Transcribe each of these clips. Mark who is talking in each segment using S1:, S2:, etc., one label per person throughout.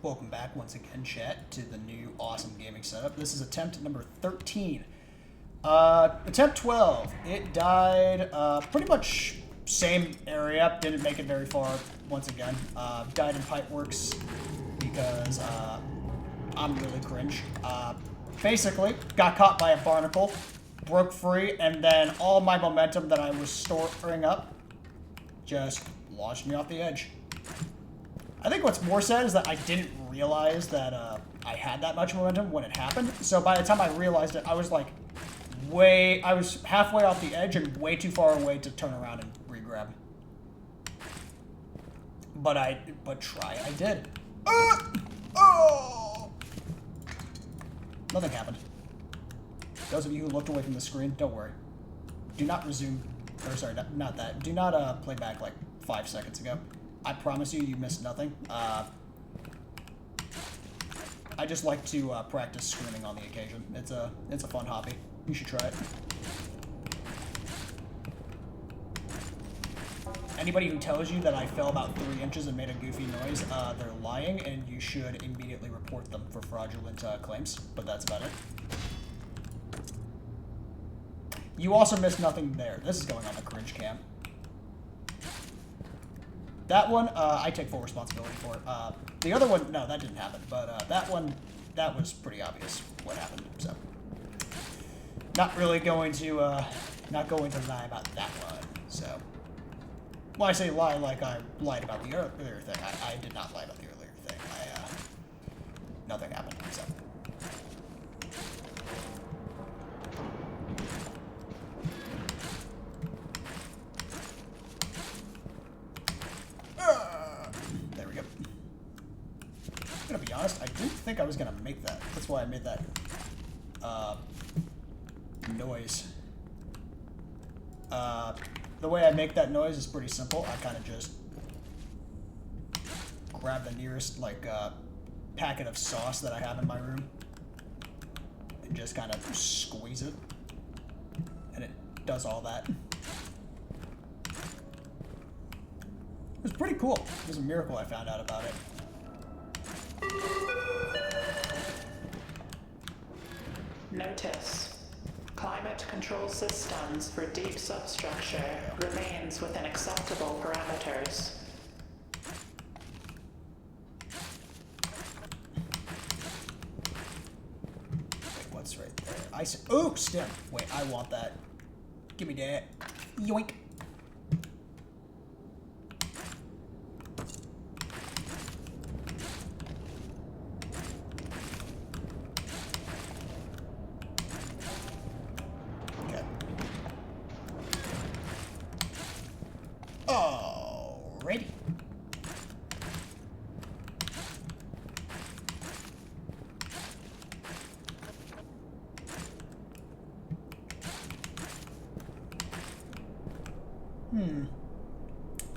S1: Welcome back once again, chat, to the new awesome gaming setup. This is attempt number 13. Attempt 12. It died pretty much same area. Didn't make it very far once again. Died in Pipeworks because I'm really cringe. Basically, got caught by a barnacle, broke free, and then all my momentum that I was storing up just launched me off the edge. I think what's more sad is that I didn't realize that I had that much momentum when it happened. So by the time I realized it, I was like I was halfway off the edge and way too far away to turn around and re-grab. But try I did. Oh! Nothing happened. Those of you who looked away from the screen, don't worry. Do not resume, or sorry, not that. Do not play back like 5 seconds ago. I promise you, you missed nothing. I just like to practice screaming on the occasion. It's a fun hobby. You should try it. Anybody who tells you that I fell about 3 inches and made a goofy noise, they're lying, and you should immediately report them for fraudulent claims. But that's about it. You also missed nothing there. This is going on the cringe cam. That one, I take full responsibility for it. The other one, no, that didn't happen. But that one, that was pretty obvious what happened. So, not really going to, not going to lie about that one. So, well, I say lie like I lied about the earlier thing. I did not lie about the earlier thing. Nothing happened. So. There we go. I'm gonna be honest, I didn't think I was gonna make that. That's why I made that noise. The way I make that noise is pretty simple. I kind of just grab the nearest packet of sauce that I have in my room and just kind of squeeze it, and it does all that. It was pretty cool. It was a miracle I found out about it.
S2: Notice. Climate control systems for deep substructure remains within acceptable parameters.
S1: Wait, what's right there? Ooh, stem. Wait, I want that. Give me that. Yoink. Alrighty.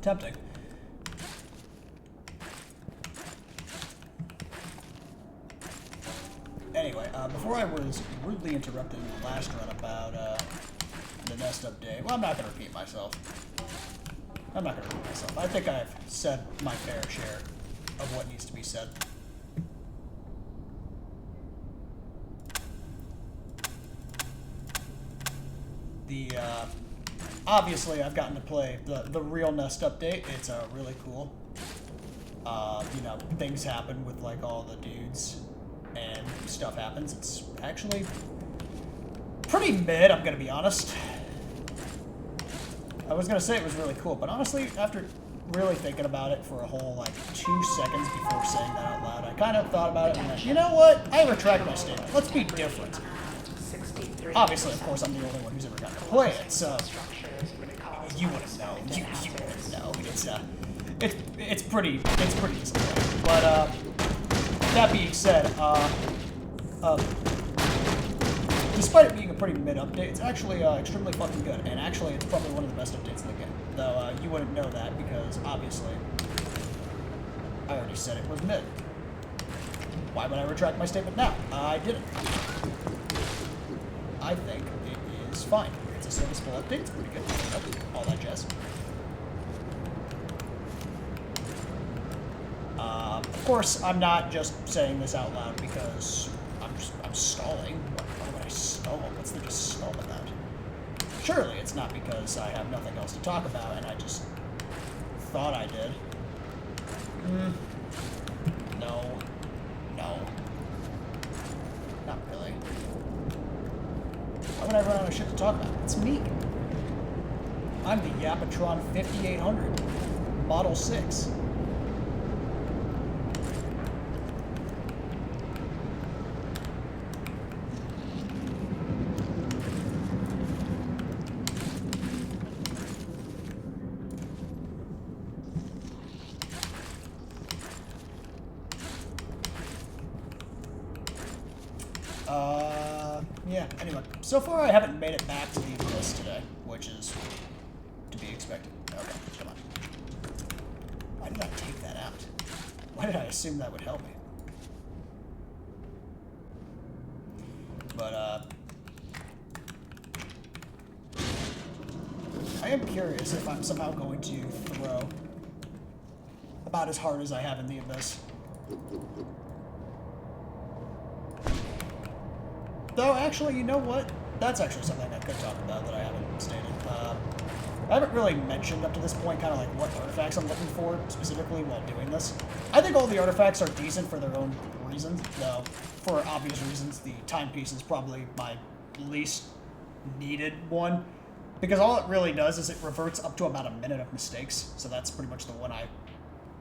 S1: Tempting. Anyway, before I was rudely interrupted in the last run about the nest update, well, I'm not going to repeat myself. I think I've said my fair share of what needs to be said. Obviously, I've gotten to play the real nest update. It's really cool. You know, things happen with like all the dudes, and stuff happens. It's actually pretty mid, I'm gonna be honest. I was gonna say it was really cool, but honestly, after really thinking about it for a whole, 2 seconds before saying that out loud, I kind of thought about it and went, you know what? I retract my statement. Let's be different. Obviously, of course, I'm the only one who's ever gotten to play it, so you wouldn't know. You wouldn't know. It's pretty disappointing. But that being said, despite it being a pretty mid-update, it's actually extremely fucking good, and actually it's probably one of the best updates in the game. Though you wouldn't know that because, obviously, I already said it was mid. Why would I retract my statement now? I didn't. I think it is fine. It's a serviceable update, it's pretty good. All that jazz. of course, I'm not just saying this out loud because I'm stalling. Why would I stall? What's there to stall about? Surely it's not because I have nothing else to talk about and I just thought I did. No. No. Not really. Why would I run out of shit to talk about? It's me. I'm the Yapatron 5800, Model 6. Yeah, anyway. So far I haven't made it back to the abyss today, which is to be expected. Okay, come on. Why did I take that out? Why did I assume that would help me? But, I am curious if I'm somehow going to throw about as hard as I have in the abyss. Though, actually, you know what? That's actually something I could talk about that I haven't stated. I haven't really mentioned up to this point kind of like what artifacts I'm looking for specifically while doing this. I think all the artifacts are decent for their own reasons, though for obvious reasons the timepiece is probably my least needed one. Because all it really does is it reverts up to about a minute of mistakes, so that's pretty much the one I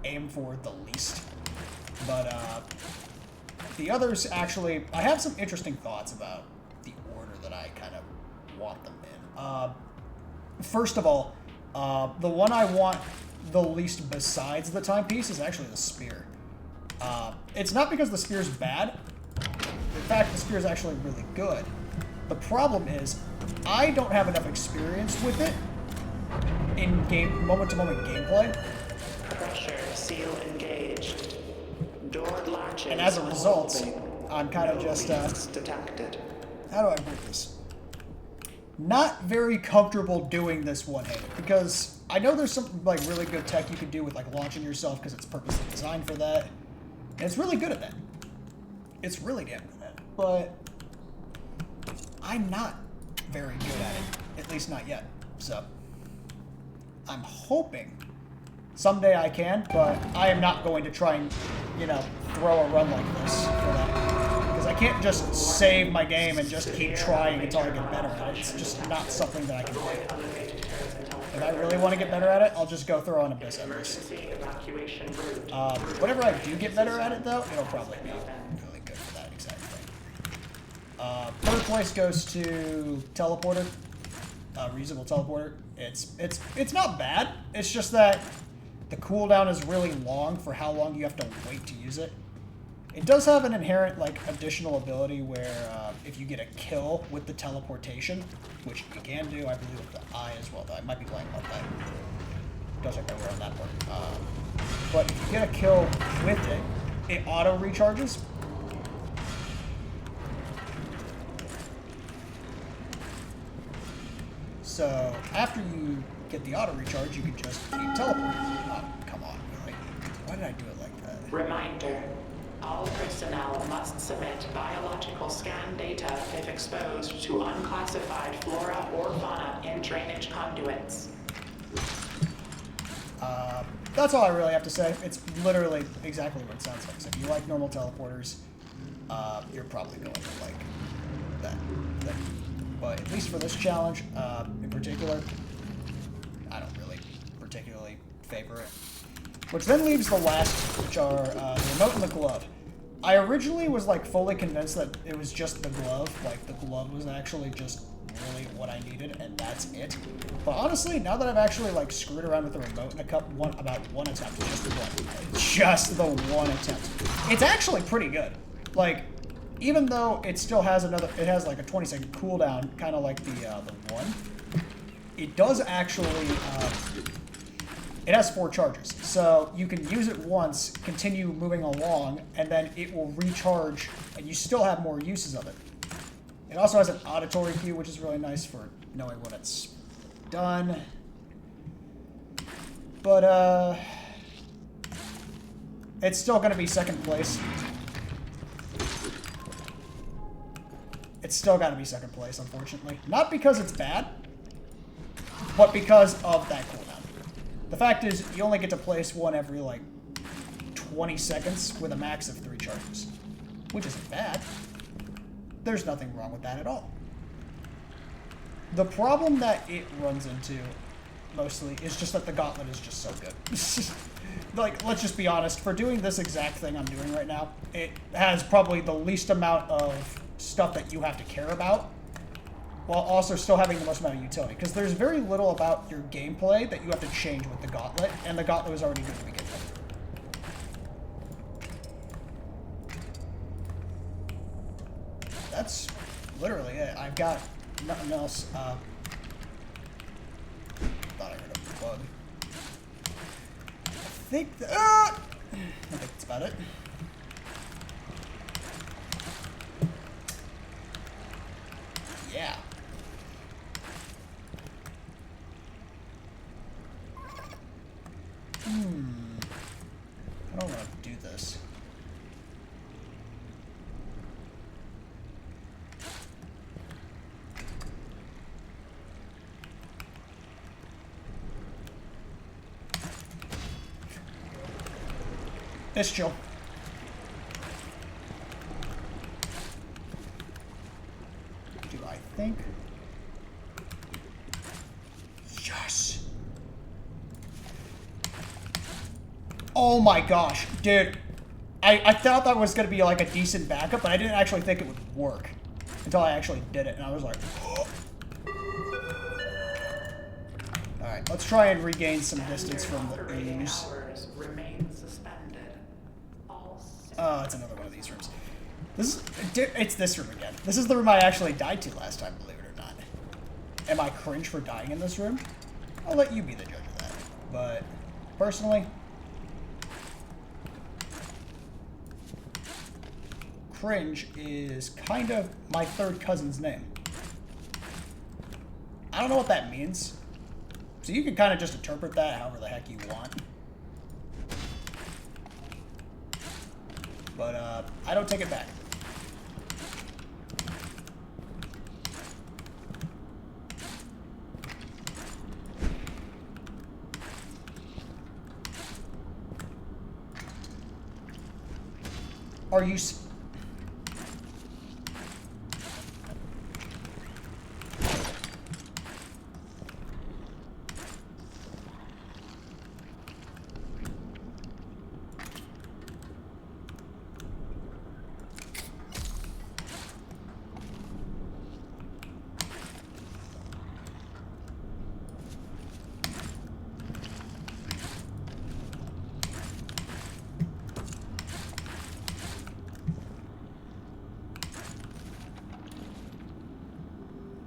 S1: aim for the least. But, the others, actually, I have some interesting thoughts about the order that I kind of want them in. First of all, the one I want the least besides the timepiece is actually the spear. It's not because the spear's bad. In fact, the spear is actually really good. The problem is, I don't have enough experience with it in moment-to-moment gameplay.
S2: Pressure seal engaged. Door latches.
S1: And as a result, I'm kind of just,
S2: detected.
S1: how do I put this? Not very comfortable doing this one-handed, because I know there's some, like, really good tech you can do with, like, launching yourself, because it's purposely designed for that. And it's really good at that. It's really damn good at it. But I'm not very good at it, at least not yet. So I'm hoping someday I can, but I am not going to try and, you know, throw a run like this for that. Because I can't just save my game and just keep trying until I get better at it. It's just not something that I can do. If I really want to get better at it, I'll just go throw an abyss at this. Whenever I do get better at it, though, it'll probably be really good for that exact thing. Third place goes to teleporter, reusable teleporter. It's not bad. It's just that the cooldown is really long for how long you have to wait to use it. It does have an inherent, like, additional ability where if you get a kill with the teleportation, which you can do, I believe, with the eye as well, though I might be playing about that. Doesn't go on that part. But if you get a kill with it, it auto-recharges. So, after you get the auto-recharge, you can just keep teleporting. Oh, come on, really? Why did I do it like that?
S2: Reminder. All personnel must submit biological scan data if exposed to unclassified flora or fauna in drainage conduits.
S1: That's all I really have to say. It's literally exactly what it sounds like. So if you like normal teleporters, you're probably going to like that thing. But at least for this challenge, in particular, I don't really particularly favor it. Which then leaves the last, which are the remote and the glove. I originally was like fully convinced that it was just the glove, like the glove was actually just really what I needed, and that's it. But honestly, now that I've actually like screwed around with the remote in about one attempt, just the one attempt, it's actually pretty good. Like, even though it still has it has like a 20-second cooldown, kind of like the one. It does actually. It has 4 charges, so you can use it once, continue moving along, and then it will recharge, and you still have more uses of it. It also has an auditory cue, which is really nice for knowing when it's done. But, It's still going to be second place. It's still got to be second place, unfortunately. Not because it's bad, but because of that cooldown. The fact is, you only get to place one every, like, 20 seconds with a max of 3 charges. Which isn't bad. There's nothing wrong with that at all. The problem that it runs into, mostly, is just that the gauntlet is just so good. Like, let's just be honest, for doing this exact thing I'm doing right now, it has probably the least amount of stuff that you have to care about, while also still having the most amount of utility. Because there's very little about your gameplay that you have to change with the gauntlet, and the gauntlet was already good to begin with. That's literally it. I've got nothing else. Thought I heard a bug. I think that's about it. Yeah. I don't want to do this. It's chill. Do I think? Yes! Oh my gosh, dude. I thought that was going to be like a decent backup, but I didn't actually think it would work until I actually did it, and I was like, oh. Alright, let's try and regain some distance from the ooze. Oh, it's another one of these rooms. It's this room again. This is the room I actually died to last time, believe it or not. Am I cringe for dying in this room? I'll let you be the judge of that. But, personally, cringe is kind of my third cousin's name. I don't know what that means. So you can kind of just interpret that however the heck you want. But, I don't take it back. Are you...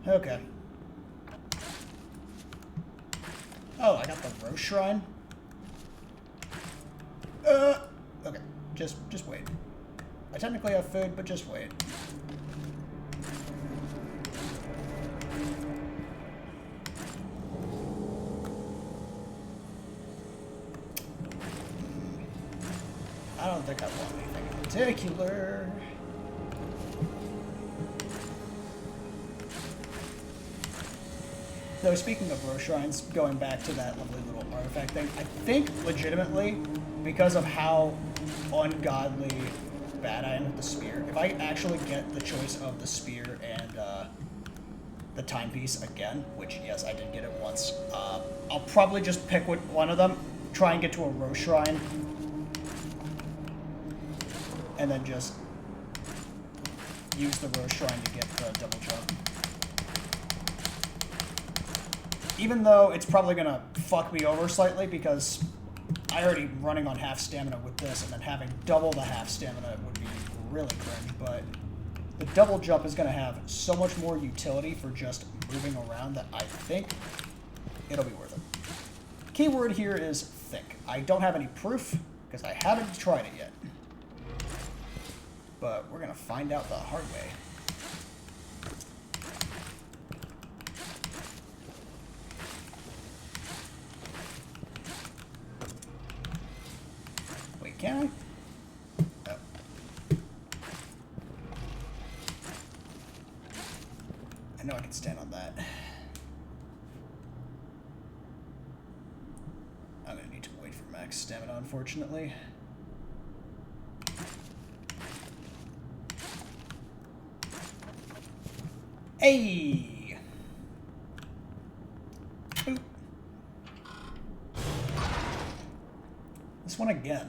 S1: Okay. Oh, I got the Rose Shrine. Okay. Just wait. I technically have food, but just wait. I don't think I want anything in particular. Though, speaking of Rose Shrines, going back to that lovely little artifact thing, I think, legitimately, because of how ungodly bad I am with the spear, if I actually get the choice of the spear and the timepiece again, which, yes, I did get it once, I'll probably just pick one of them, try and get to a Rose Shrine, and then just use the Rose Shrine to get the double jump. Even though it's probably going to fuck me over slightly because I already running on half stamina with this, and then having double the half stamina would be really cringe, but the double jump is going to have so much more utility for just moving around that I think it'll be worth it. Keyword here is think. I don't have any proof because I haven't tried it yet, but we're going to find out the hard way. Can I? can stand on that. I'm gonna need to wait for max stamina, unfortunately. Hey! Boop. This one again.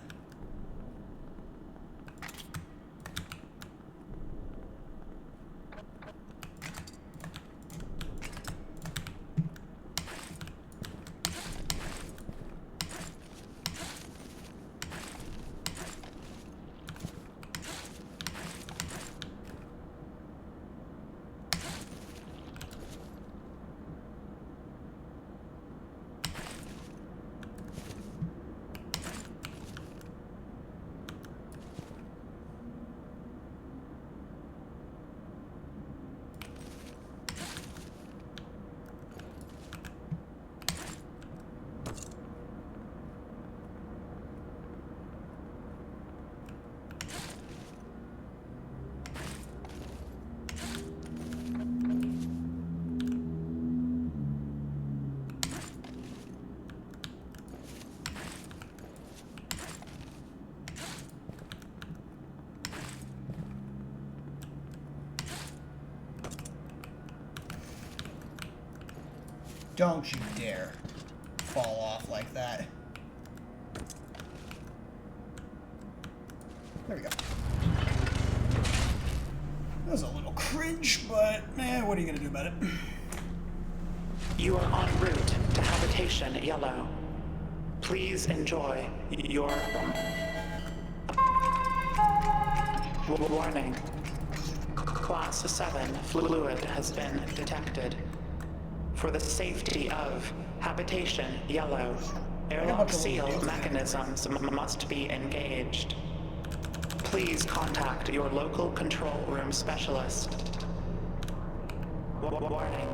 S1: Don't you dare fall off like that. There we go. That was a little cringe, but man, what are you gonna do about it?
S2: You are en route to Habitation Yellow. Please enjoy your... Warning. Class 7 fluid has been detected. For the safety of Habitation Yellow, airlock seal mechanisms must be engaged. Please contact your local control room specialist. Warning.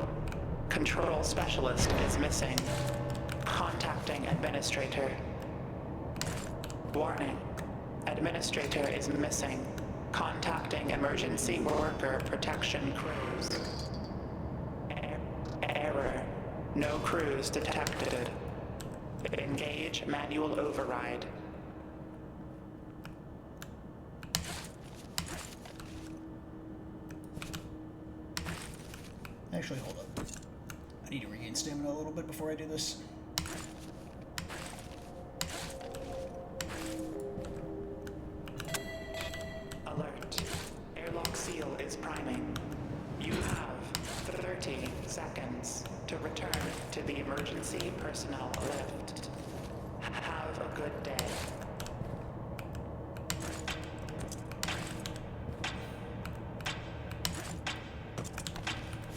S2: Control specialist is missing. Contacting administrator. Warning. Administrator is missing. Contacting emergency worker protection crews. Error. No crews detected. Engage manual override.
S1: Actually, hold up. I need to regain stamina a little bit before I do this.
S2: Alert. Airlock seal is priming. You have 30 seconds to return to the emergency personnel lift. Have a good day.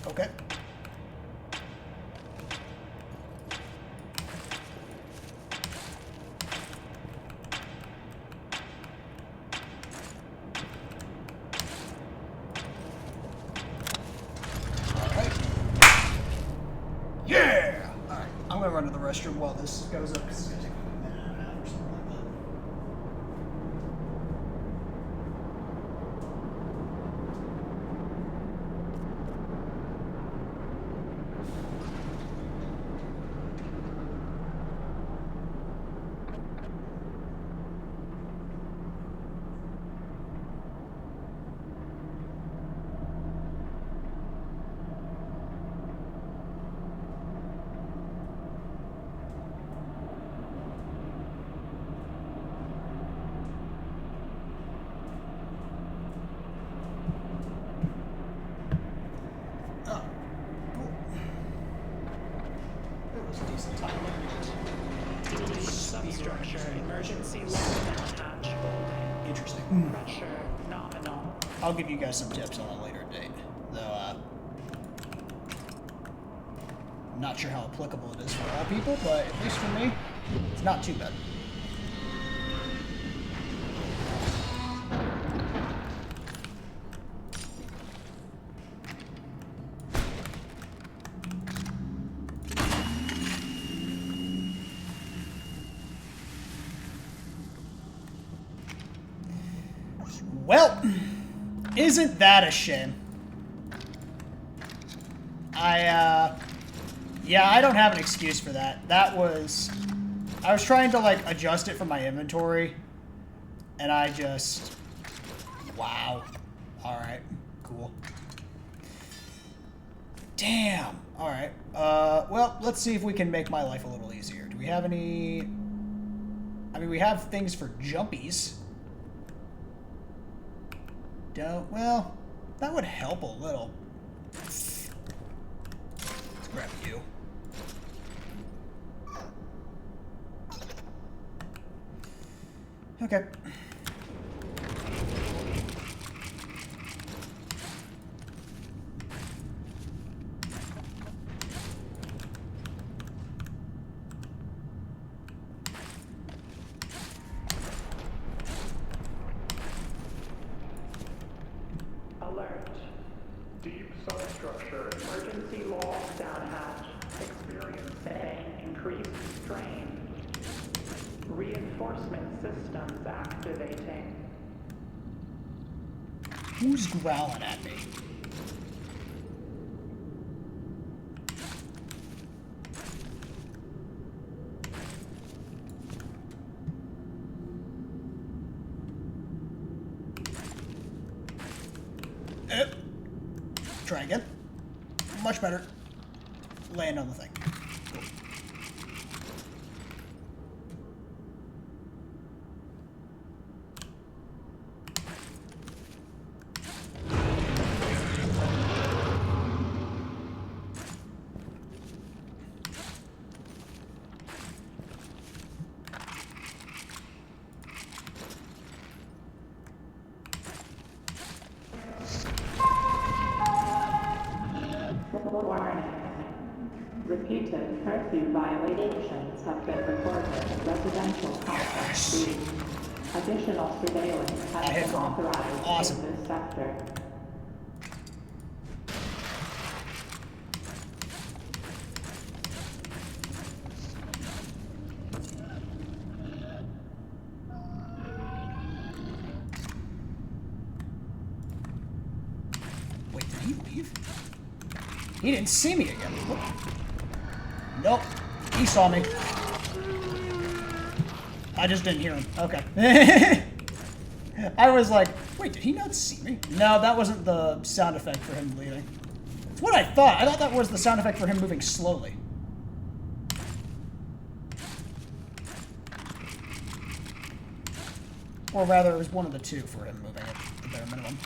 S1: Okay. Yeah! Alright, I'm gonna run to the restroom while this goes up because it's gonna take me a minute and a half or something like that. Oh, cool. It was a decent time.
S2: Substructure emergency lockdown hatch holding.
S1: Interesting.
S2: Pressure nominal.
S1: I'll give you guys some tips on a later date, though. I'm not sure how applicable it is for all people, but at least for me, it's not too bad. Well, isn't that a shame? Yeah, I don't have an excuse for that. I was trying to, like, adjust it from my inventory, and I just... Wow. Alright, cool. Damn. Alright. Well, let's see if we can make my life a little easier. Do we have any... I mean, we have things for jumpies. Well, that would help a little. Let's grab you. Okay.
S2: Alert. Deep substructure. Emergency lockdown hatch. Experiencing increased strain. Reinforcement systems activating.
S1: Who's growling at me? Try again. Much better. Land on the thing. Cool.
S2: Warning. Repeated curfew violations have been reported at residential complex B. Additional surveillance has been authorized in this sector.
S1: Wait, did he leave? He didn't see me again. Nope. He saw me. I just didn't hear him. Okay. I was like, wait, did he not see me? No, that wasn't the sound effect for him leaving. It's what I thought. I thought that was the sound effect for him moving slowly. Or rather, it was one of the two for him moving at the bare minimum.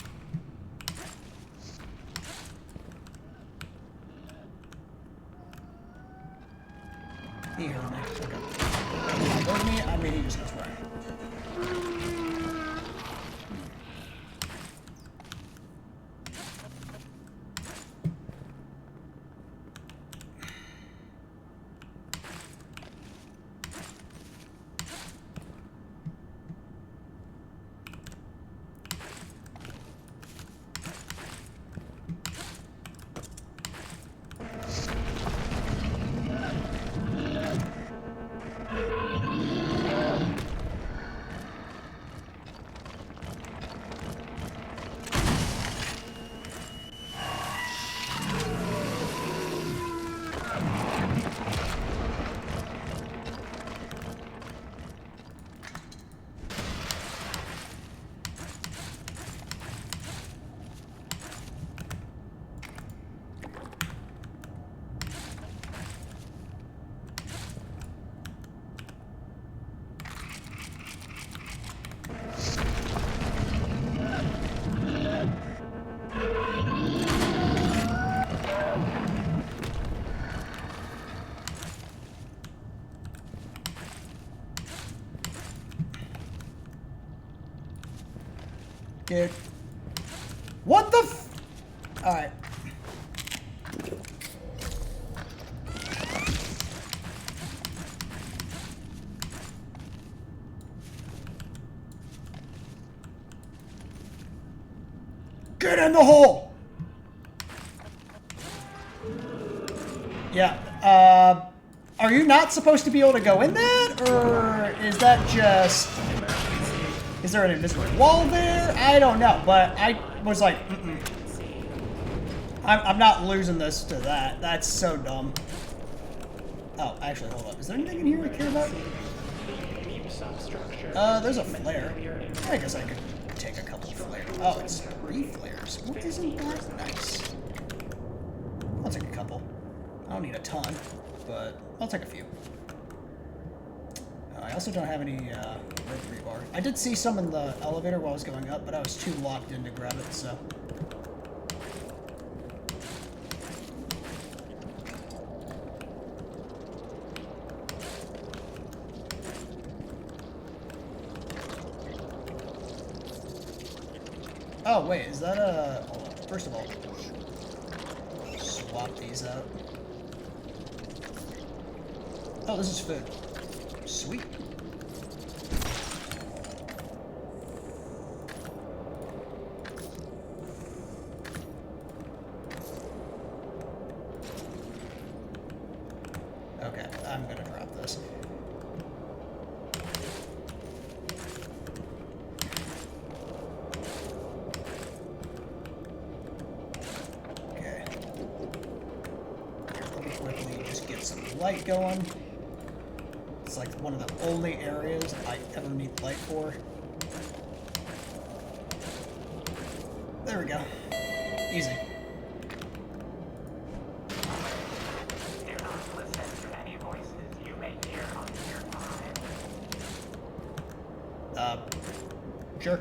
S1: He heard me. Okay. He heard me, I mean he just knows where I am. Dude. What the f... Alright. Get in the hole! Yeah, are you not supposed to be able to go in that? Or is that just... Is there an invisible wall there? I don't know, but I was like, I'm not losing this to that. That's so dumb. Oh, actually, hold up. Is there anything in here I care about? There's a flare. I guess I could take a couple flares. Oh, it's 3 flares. What isn't that nice? I'll take a couple. I don't need a ton, but I'll take a few. I also don't have any red rebar. I did see some in the elevator while I was going up, but I was too locked in to grab it, so... Oh, wait, is that a... Hold on. First of all, swap these out. Oh, this is food. Sweet. Okay, I'm gonna drop this. Okay. Let me quickly just get some light going. It's like one of the only areas I ever need light for. There we go. Easy.
S2: Do not listen to any voices you may hear on your mind.
S1: Sure.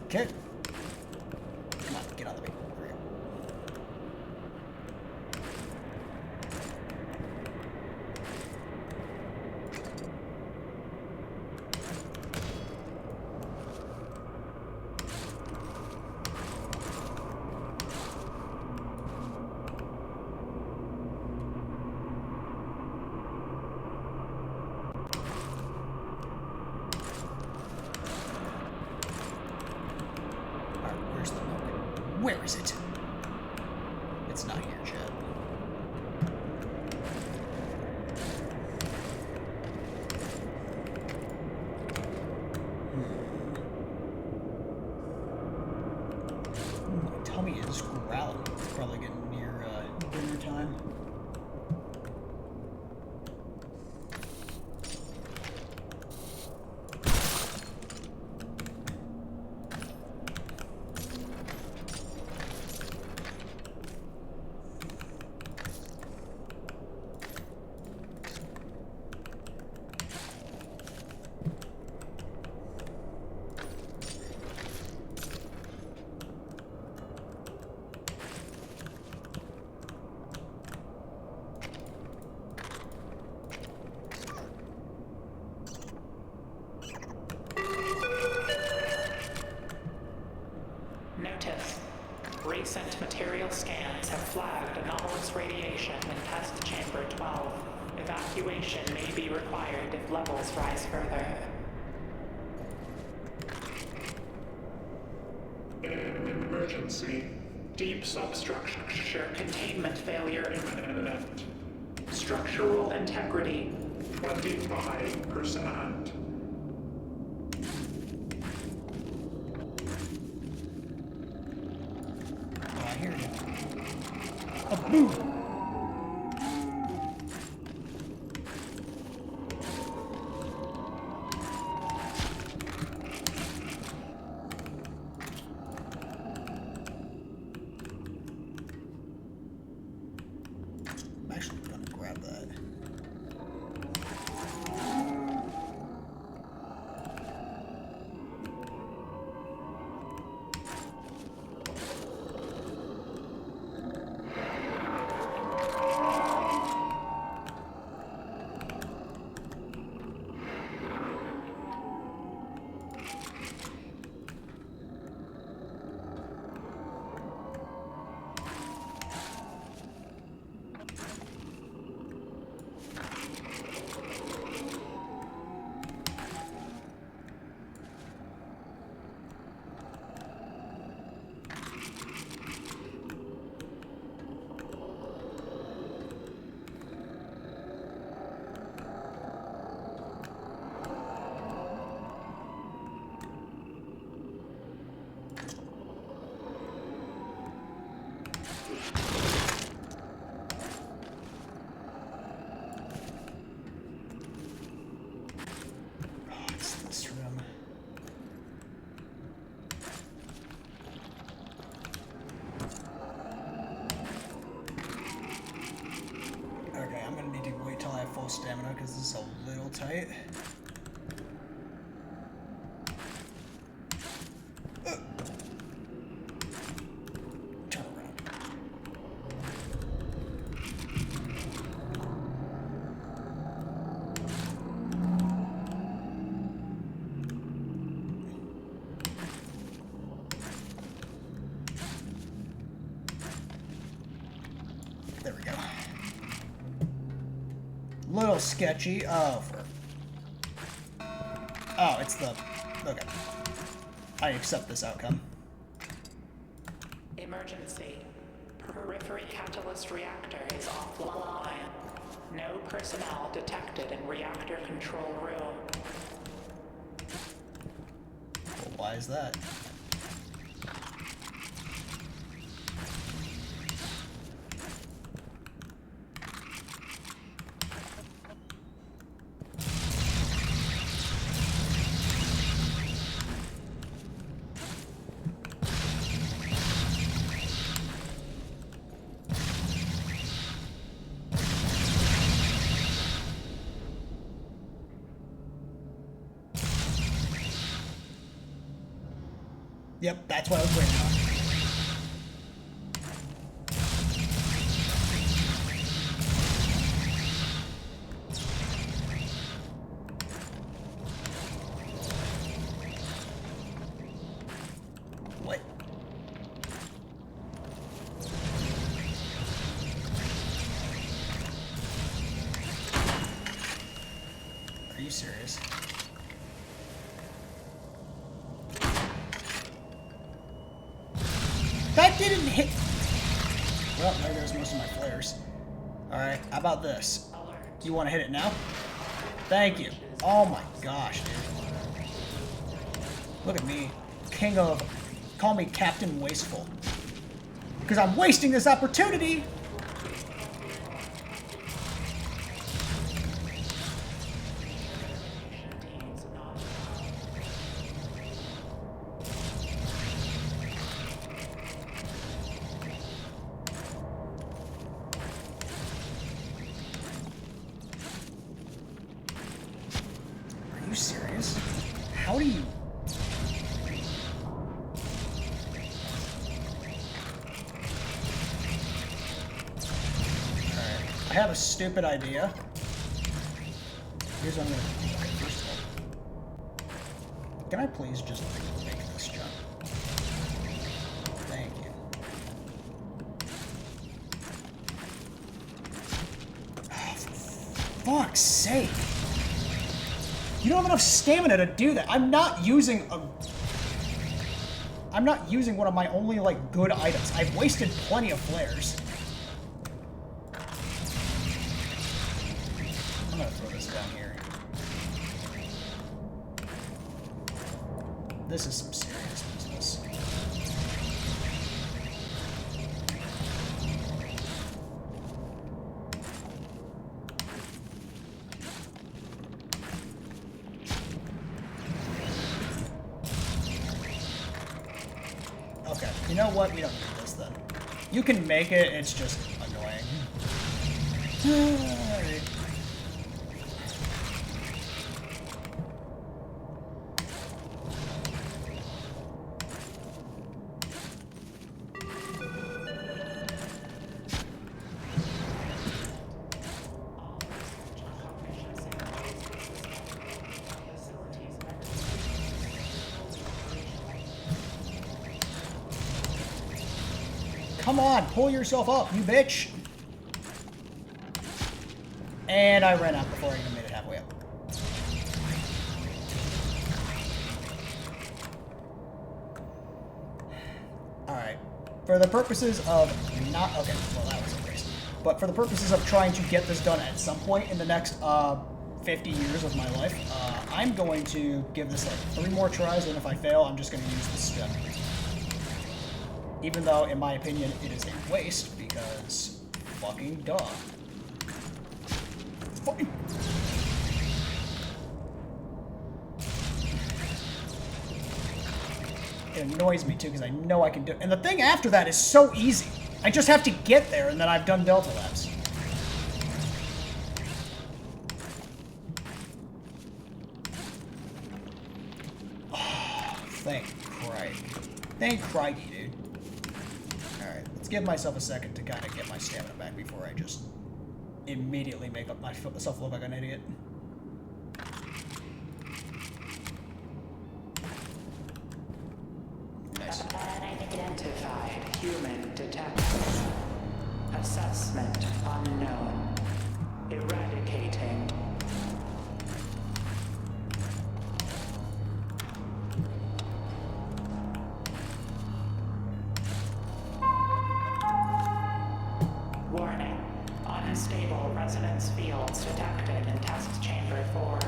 S1: Okay. Come on, get on the beat. There we go. Where is it? It's not here, Chad. My tummy is growling. It's probably getting near dinner time.
S2: Notice. Recent material scans have flagged anomalous radiation in test chamber 12. Evacuation may be required if levels rise further.
S3: Emergency.
S2: Deep substructure containment failure imminent. Structural integrity
S3: 25%.
S1: I hear you. Oh, boom! I'm actually gonna grab that. tight. Turn around. There we go. Little sketchy. Oh, it's the... Okay. I accept this outcome.
S2: Emergency. Periphery catalyst reactor is offline. No personnel detected in reactor control room.
S1: Well, why is that? Yep, that's what I was waiting on. What? Are you serious? That didn't hit. Well, there goes most of my flares. Alright, how about this? You want to hit it now? Thank you. Oh my gosh, dude. Look at me. King of... Call me Captain Wasteful. Because I'm wasting this opportunity! Are you serious? How do you... Alright, I have a stupid idea. Here's what I'm gonna do. Okay, first of all, can I please just make this jump? Thank you. Oh, for fuck's sake! You don't have enough stamina to do that. I'm not using one of my only, like, good items. I've wasted plenty of flares. I'm gonna throw this down here. This is some serious business. Okay, you know what? We don't need this then. You can make it, it's just annoying. Alright. Come on, pull yourself up, you bitch! And I ran out before I even made it halfway up. Alright. For the purposes of not... Okay, well that was a waste. But for the purposes of trying to get this done at some point in the next 50 years of my life, I'm going to give this like 3 more tries, and if I fail, I'm just going to use the stem. Even though, in my opinion, it is a waste, because fucking duh. Fucking... It annoys me, too, because I know I can do it. And the thing after that is so easy. I just have to get there, and then I've done Delta Labs. Thank Crikey. Thank Crikey, dude. Alright, let's give myself a second to kind of get my stamina back before I just immediately make up myself look like an idiot. Nice.
S2: Unidentified human detected. Assessment unknown. Eradicating. Warning. Unstable resonance fields detected in test chamber 4.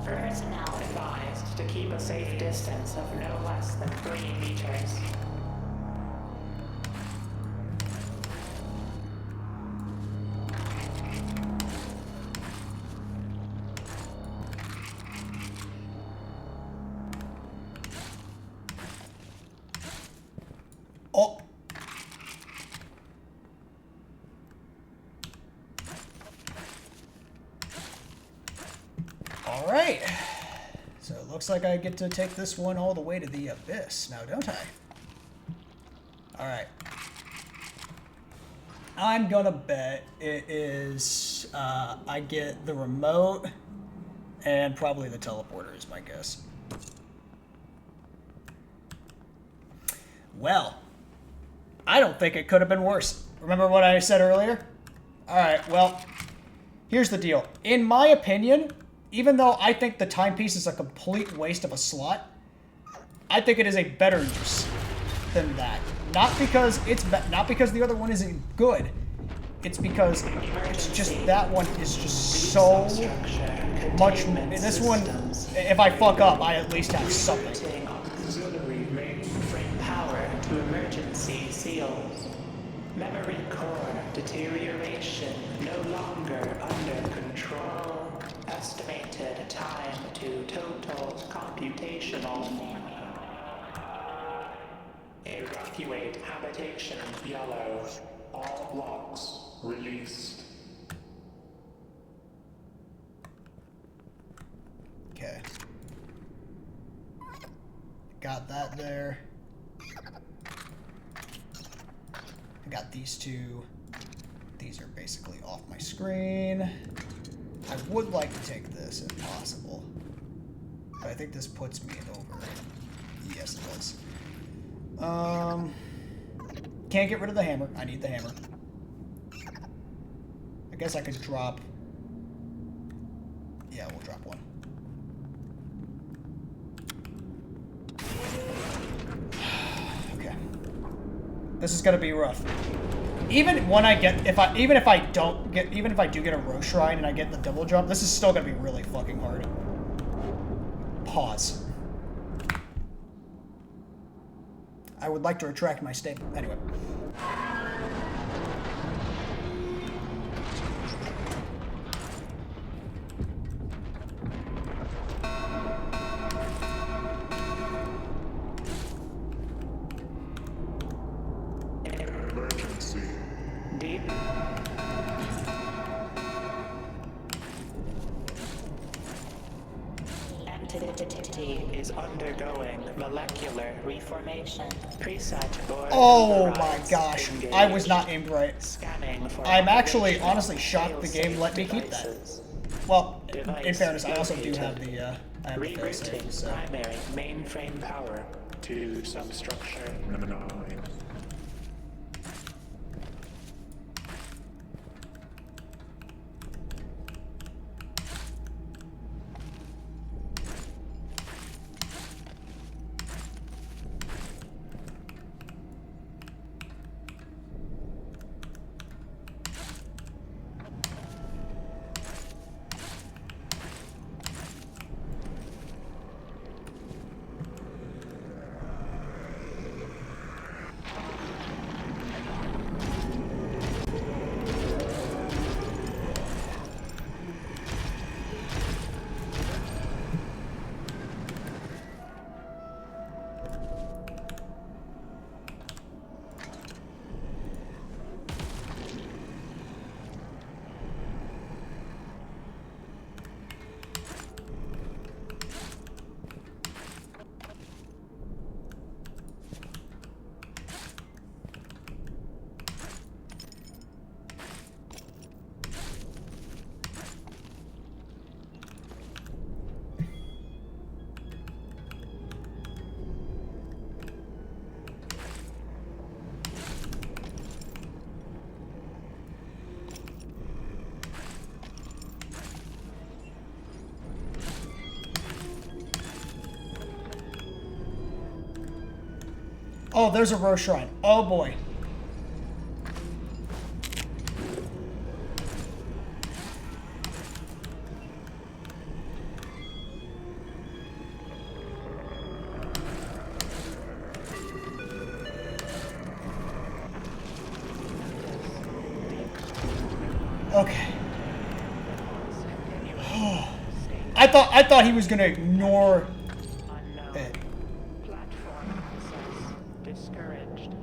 S2: Personnel advised to keep a safe distance of no less than 3 meters.
S1: Oh! Alright. So it looks like I get to take this one all the way to the abyss now, don't I? Alright. I'm gonna bet it is, I get the remote and probably the teleporter is my guess. Well, I don't think it could have been worse. Remember what I said earlier? Alright, well, here's the deal. In my opinion, even though I think the timepiece is a complete waste of a slot, I think it is a better use than that. Not because the other one isn't good. It's because it's just that one is just so much. This one, if I fuck up, I at least have something.
S2: Auxiliary mainframe power to emergency seals. Memory core deterioration no longer under control. Estimated time to total computational. Evacuate Habitation Yellow.
S3: All blocks released.
S1: Okay. Got that there. I got these two. These are basically off my screen. I would like to take this if possible. But I think this puts me over. Yes, it does. Can't get rid of the hammer. I need the hammer. I guess I could drop... Yeah, we'll drop one. Okay. This is gonna be rough. Even when I get, even if I do get a row shrine and I get the double jump, this is still gonna be really fucking hard. Pause. I would like to retract my statement. Anyway.
S3: Emergency.
S2: Deep. Entity is undergoing molecular reformation. Preset board.
S1: Oh my gosh. I was not aimed right.
S2: Scanning for
S1: I'm actually honestly shocked the game let me keep that.
S2: devices.
S1: Well, in
S2: Device
S1: fairness, I also do
S2: located.
S1: have the failsafe,
S2: Rerouting
S1: so.
S2: primary mainframe power to substructure.
S3: 9.
S1: Oh, there's a rose shrine. Oh boy. Okay. I thought he was gonna ignore it.
S2: Platform access discouraged.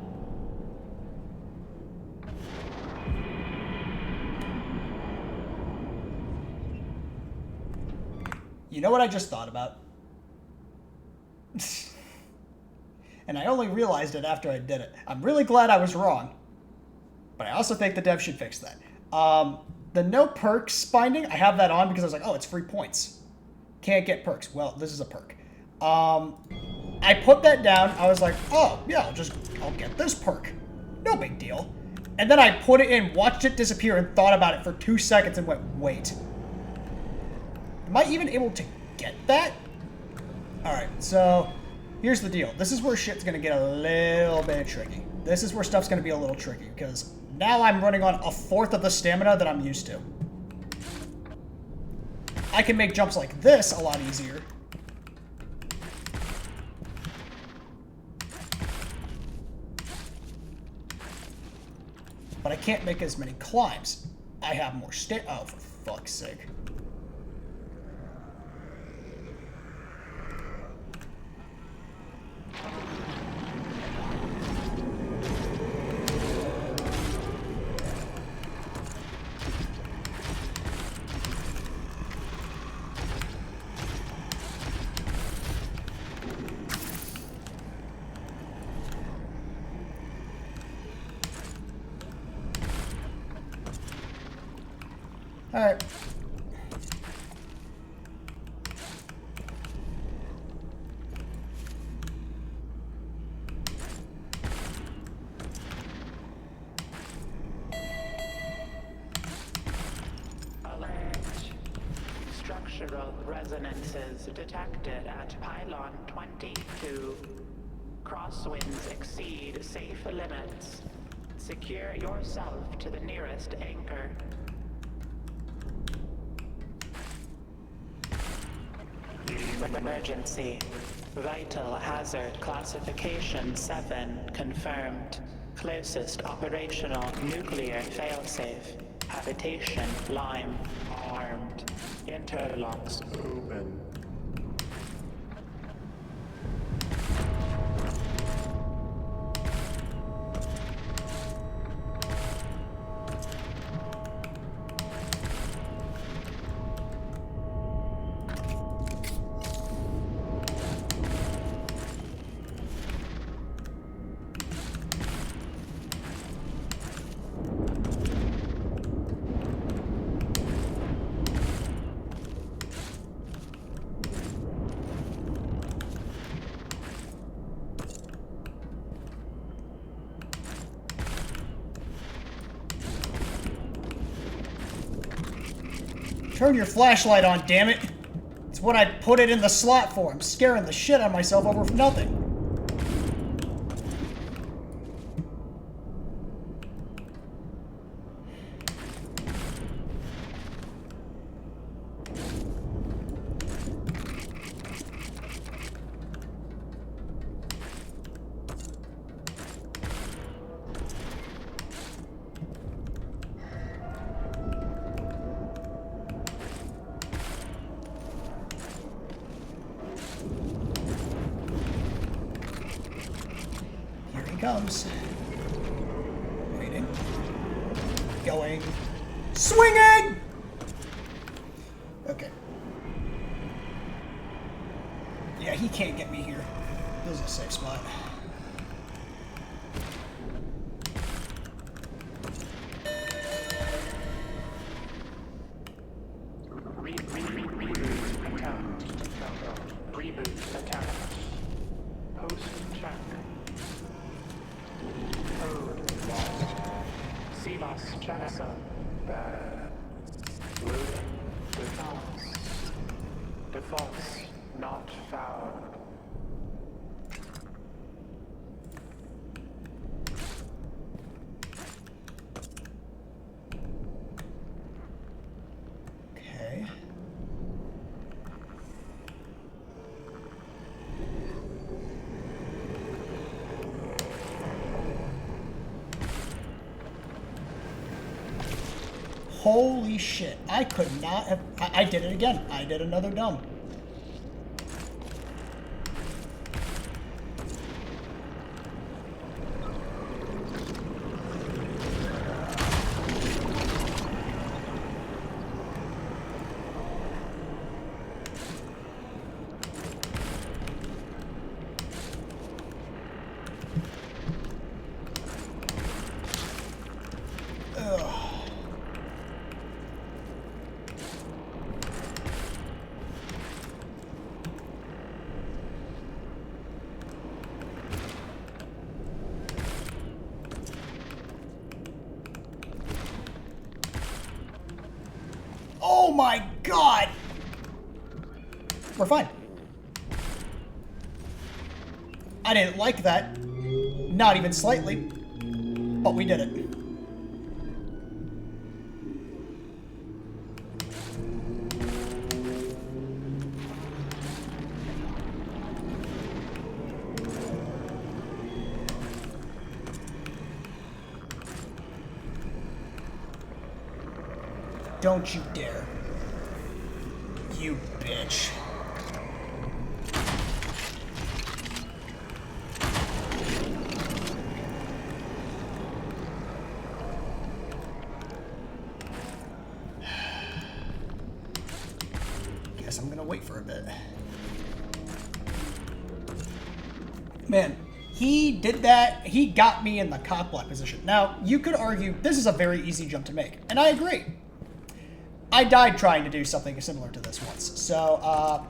S1: You know what I just thought about? And I only realized it after I did it. I'm really glad I was wrong. But I also think the dev should fix that. The no perks binding, I have that on because I was like, oh, it's free points. Can't get perks. Well, this is a perk. I put that down. I was like, oh, yeah, I'll get this perk. No big deal. And then I put it in, watched it disappear, and thought about it for 2 seconds and went, wait. Am I even able to get that? Alright, so here's the deal. This is where shit's going to get a little bit tricky. This is where stuff's going to be a little tricky, because now I'm running on a fourth of the stamina that I'm used to. I can make jumps like this a lot easier. But I can't make as many climbs. I have more oh, for fuck's sake. Alright.
S2: Alert. Structural resonances detected at pylon 22. Crosswinds exceed safe limits. Secure yourself to the nearest anchor. Emergency. Vital hazard classification 7 confirmed. Closest operational nuclear failsafe. Habitation Lime armed. Interlocks open.
S1: Turn your flashlight on, damn it! It's what I put it in the slot for. I'm scaring the shit out of myself over nothing. Comes. Waiting. Going. Swinging! Okay. Yeah, he can't get me here. This is a safe spot.
S3: Reboot attack. Post check. Code lost. CMOS checksum. Bad. Loading. Defaults. Defaults not found.
S1: Holy shit. I could not have... I did it again. I did another dumb. Oh my god! We're fine. I didn't like that. Not even slightly. But we did it. Don't you dare. You bitch. Guess I'm gonna wait for a bit. Man, he did that. He got me in the cock block position. Now, you could argue this is a very easy jump to make, and I agree. I died trying to do something similar to this once, so, oh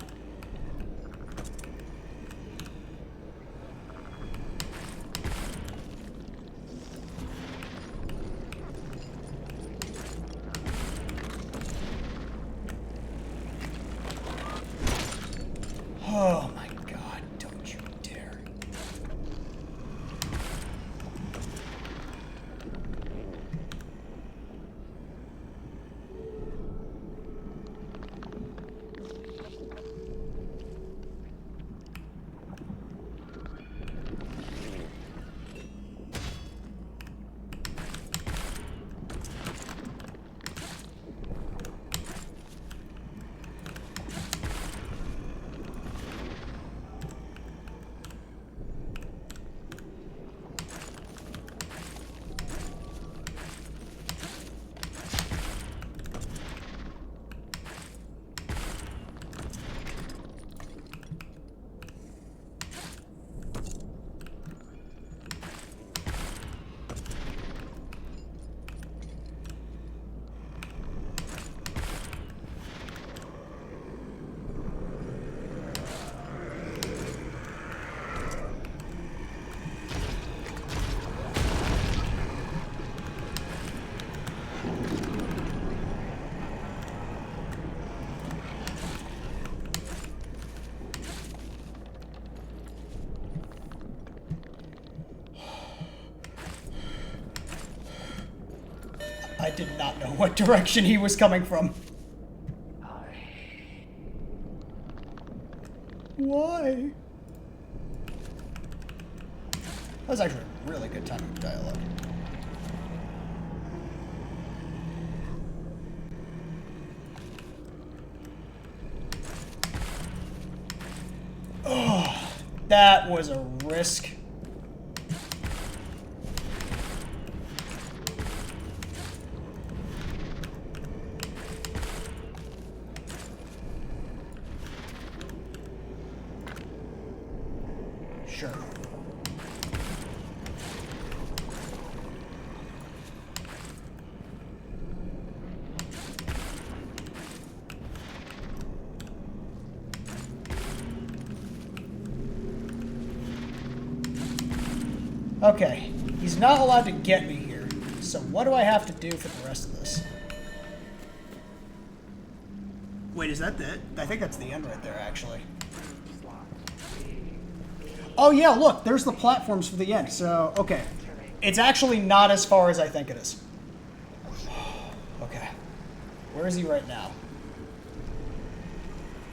S1: my god, don't you dare. I did not know what direction he was coming from. Why? That was actually a really good time of dialogue. Oh, that was a risk. Sure. Okay, he's not allowed to get me here, so what do I have to do for the rest of this? Wait, is that it? I think that's the end right there, actually. Oh yeah, look, there's the platforms for the end, so, okay. It's actually not as far as I think it is. Okay. Where is he right now?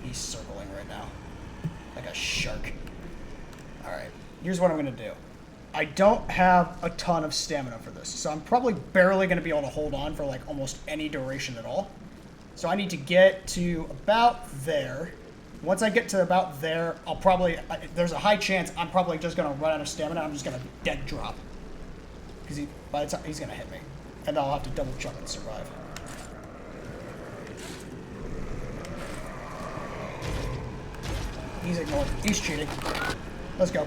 S1: He's circling right now. Like a shark. Alright, here's what I'm gonna do. I don't have a ton of stamina for this, so I'm probably barely going to be able to hold on for like almost any duration at all. So I need to get to about there. Once I get to about there, I'll probably, there's a high chance I'm probably just going to run out of stamina. I'm just going to dead drop. Because by the time he's going to hit me. And I'll have to double jump and survive. He's ignoring. He's cheating. Let's go.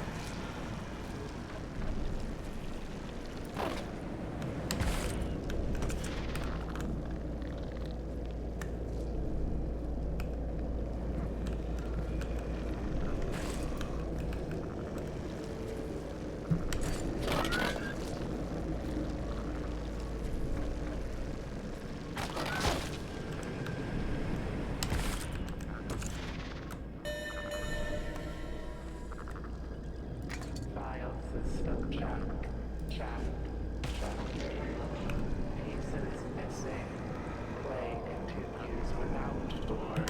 S3: File system check. Pieces missing. Play continues without door.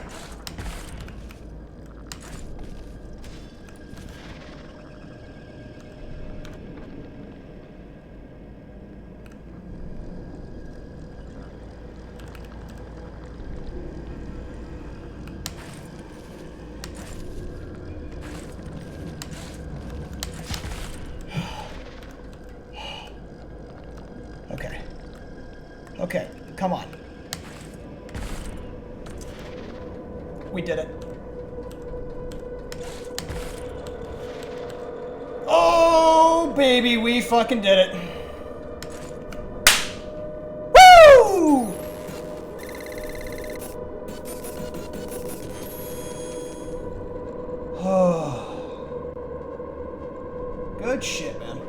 S1: Okay. Okay, come on. We did it. Oh, baby, we fucking did it. Woo! Good shit, man.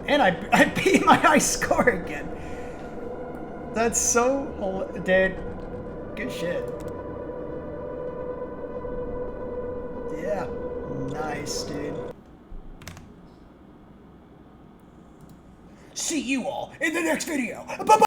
S1: And I beat my high score again. That's so... Dude. Good shit. Yeah. Nice, dude. See you all in the next video. Bye-bye!